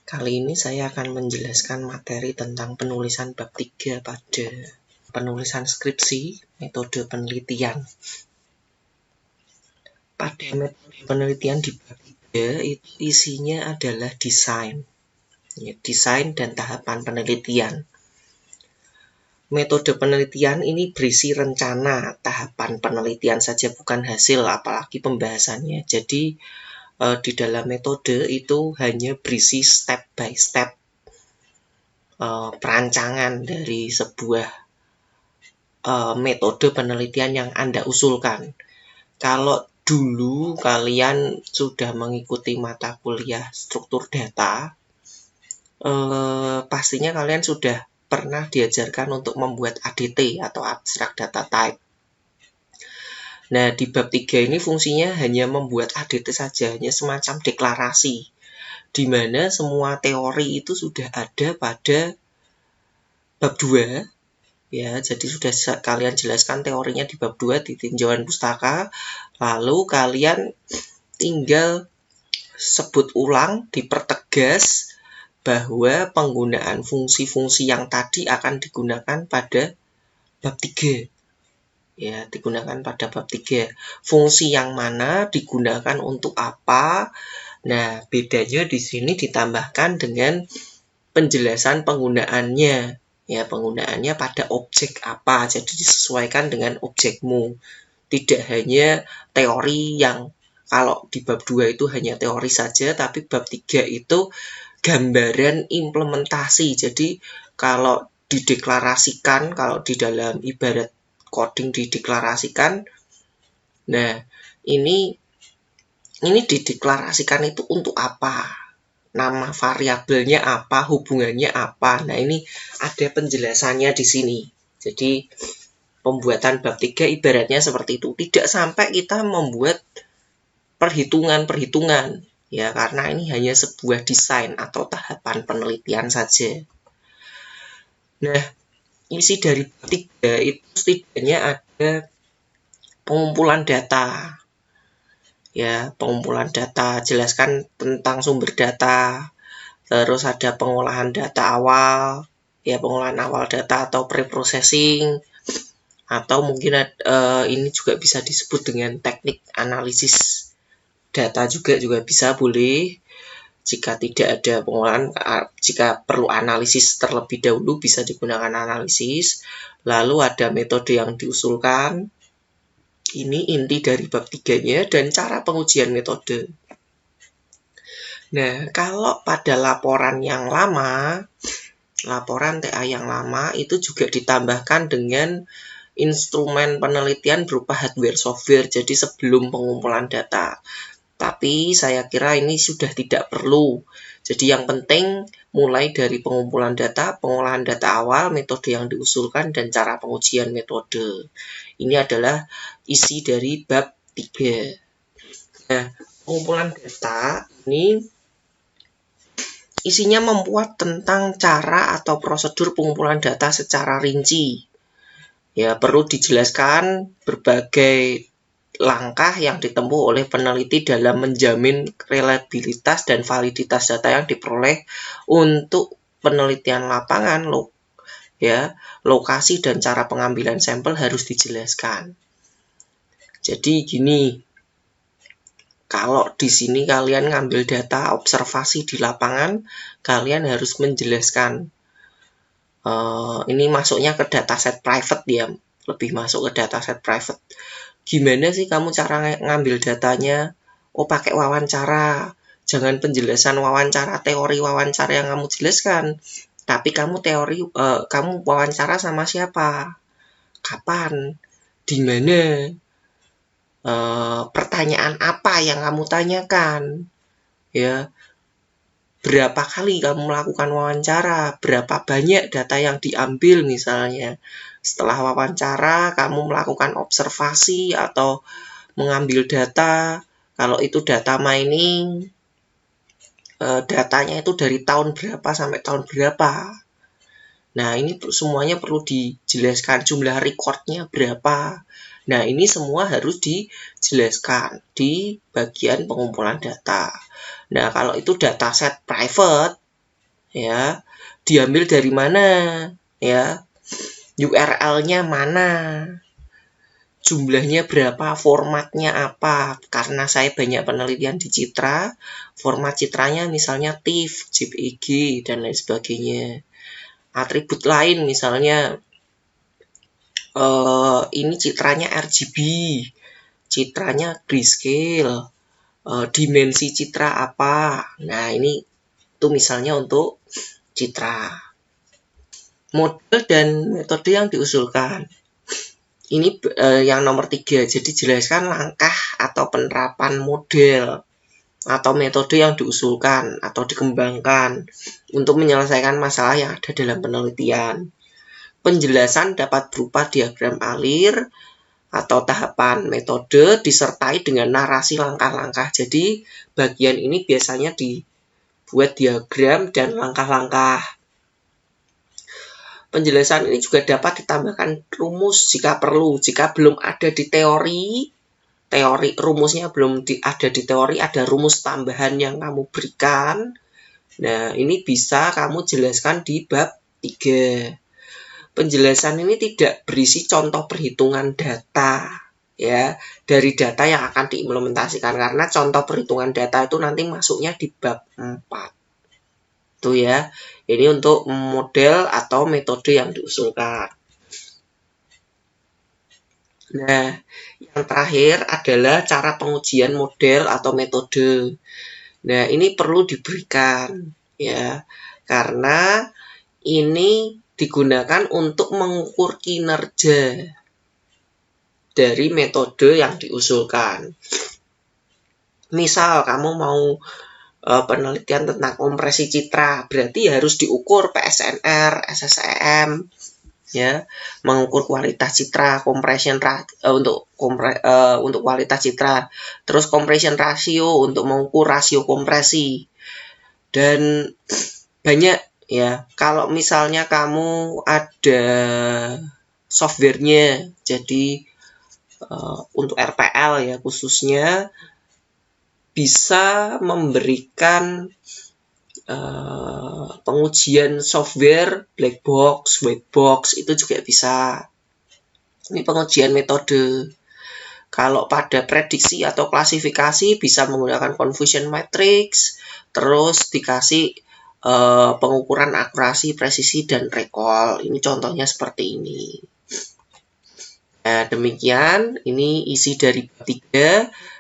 Kali ini saya akan menjelaskan materi tentang penulisan bab 3 pada penulisan skripsi, metode penelitian. Pada metode penelitian di bab 3 itu isinya adalah desain. Desain dan tahapan penelitian. Metode penelitian ini berisi rencana, tahapan penelitian saja bukan hasil, apalagi pembahasannya. Jadi di dalam metode itu hanya berisi step by step perancangan dari sebuah metode penelitian yang Anda usulkan. Kalau dulu kalian sudah mengikuti mata kuliah struktur data, pastinya kalian sudah pernah diajarkan untuk membuat ADT atau Abstract Data Type. Nah, di bab 3 ini fungsinya hanya membuat ADT saja, hanya semacam deklarasi, di mana semua teori itu sudah ada pada bab 2. Ya, jadi sudah kalian jelaskan teorinya di bab 2 di tinjauan pustaka, lalu kalian tinggal sebut ulang, dipertegas bahwa penggunaan fungsi-fungsi yang tadi akan digunakan pada bab 3. Ya, digunakan pada bab 3. Fungsi yang mana digunakan untuk apa? Nah, bedanya di sini ditambahkan dengan penjelasan penggunaannya. Ya, penggunaannya pada objek apa, jadi disesuaikan dengan objekmu. Tidak hanya teori yang kalau di bab 2 itu hanya teori saja, tapi bab 3 itu gambaran implementasi. Jadi kalau dideklarasikan, kalau di dalam ibarat coding dideklarasikan, nah ini dideklarasikan itu untuk apa? Nama variabelnya apa, hubungannya apa. Nah, ini ada penjelasannya di sini. Jadi, pembuatan bab 3 ibaratnya seperti itu. Tidak sampai kita membuat perhitungan-perhitungan. Ya, karena ini hanya sebuah desain atau tahapan penelitian saja. Nah, isi dari bab 3 itu setidaknya ada pengumpulan data. Ya, pengumpulan data, jelaskan tentang sumber data, terus ada pengolahan data awal, ya pengolahan awal data atau pre-processing, atau mungkin ini juga bisa disebut dengan teknik analisis data juga bisa boleh. Jika tidak ada pengolahan, jika perlu analisis terlebih dahulu bisa digunakan analisis. Lalu ada metode yang diusulkan. Ini inti dari bab 3-nya dan cara pengujian metode. Nah, kalau pada laporan yang lama, laporan TA yang lama itu juga ditambahkan dengan instrumen penelitian berupa hardware software, jadi sebelum pengumpulan data. Tapi saya kira ini sudah tidak perlu. Jadi yang penting mulai dari pengumpulan data, pengolahan data awal, metode yang diusulkan, dan cara pengujian metode. Ini adalah isi dari bab 3. Nah, pengumpulan data ini isinya membuat tentang cara atau prosedur pengumpulan data secara rinci. Ya, perlu dijelaskan berbagai langkah yang ditempuh oleh peneliti dalam menjamin reliabilitas dan validitas data yang diperoleh untuk penelitian lapangan, ya, lokasi dan cara pengambilan sampel harus dijelaskan. Jadi gini, kalau di sini kalian ngambil data observasi di lapangan, kalian harus menjelaskan. Ini masuknya ke dataset private ya, lebih masuk ke dataset private. Gimana sih kamu cara ngambil datanya? Oh, pakai wawancara. Jangan penjelasan wawancara, teori wawancara yang kamu jelaskan. Tapi kamu kamu wawancara sama siapa? Kapan? Di mana? Pertanyaan apa yang kamu tanyakan? Ya, berapa kali kamu melakukan wawancara? Berapa banyak data yang diambil misalnya? Setelah wawancara, kamu melakukan observasi atau mengambil data. Kalau itu data mining, datanya itu dari tahun berapa sampai tahun berapa. Nah, ini semuanya perlu dijelaskan, jumlah recordnya berapa. Nah, ini semua harus dijelaskan di bagian pengumpulan data. Nah, kalau itu dataset private, ya, diambil dari mana, ya, URL-nya mana, jumlahnya berapa, formatnya apa. Karena saya banyak penelitian di citra, format citranya misalnya TIFF, JPEG, dan lain sebagainya. Atribut lain misalnya ini citranya RGB, citranya grayscale, dimensi citra apa. Nah, ini itu misalnya untuk citra. Model dan metode yang diusulkan. Ini yang nomor 3. Jadi jelaskan langkah atau penerapan model atau metode yang diusulkan atau dikembangkan untuk menyelesaikan masalah yang ada dalam penelitian. Penjelasan dapat berupa diagram alir atau tahapan metode disertai dengan narasi langkah-langkah. Jadi bagian ini biasanya dibuat diagram dan langkah-langkah. Penjelasan ini juga dapat ditambahkan rumus jika perlu. Jika belum ada di teori rumusnya belum ada di teori, ada rumus tambahan yang kamu berikan. Nah, ini bisa kamu jelaskan di bab 3. Penjelasan ini tidak berisi contoh perhitungan data, ya, dari data yang akan diimplementasikan, karena contoh perhitungan data itu nanti masuknya di bab 4. Itu ya. Ini untuk model atau metode yang diusulkan. Nah, yang terakhir adalah cara pengujian model atau metode. Nah, ini perlu diberikan, ya, karena ini digunakan untuk mengukur kinerja dari metode yang diusulkan. Misal kamu mau penelitian tentang kompresi citra, berarti harus diukur PSNR, SSEM, ya, mengukur kualitas citra, compression untuk kualitas citra, terus compression ratio untuk mengukur rasio kompresi, dan banyak. Ya, kalau misalnya kamu ada softwarenya, jadi untuk RPL ya khususnya, bisa memberikan pengujian software black box, white box, itu juga bisa. Ini pengujian metode. Kalau pada prediksi atau klasifikasi bisa menggunakan confusion matrix, terus dikasih pengukuran akurasi, presisi, dan recall. Ini contohnya seperti ini. Nah, demikian ini isi dari bab 3.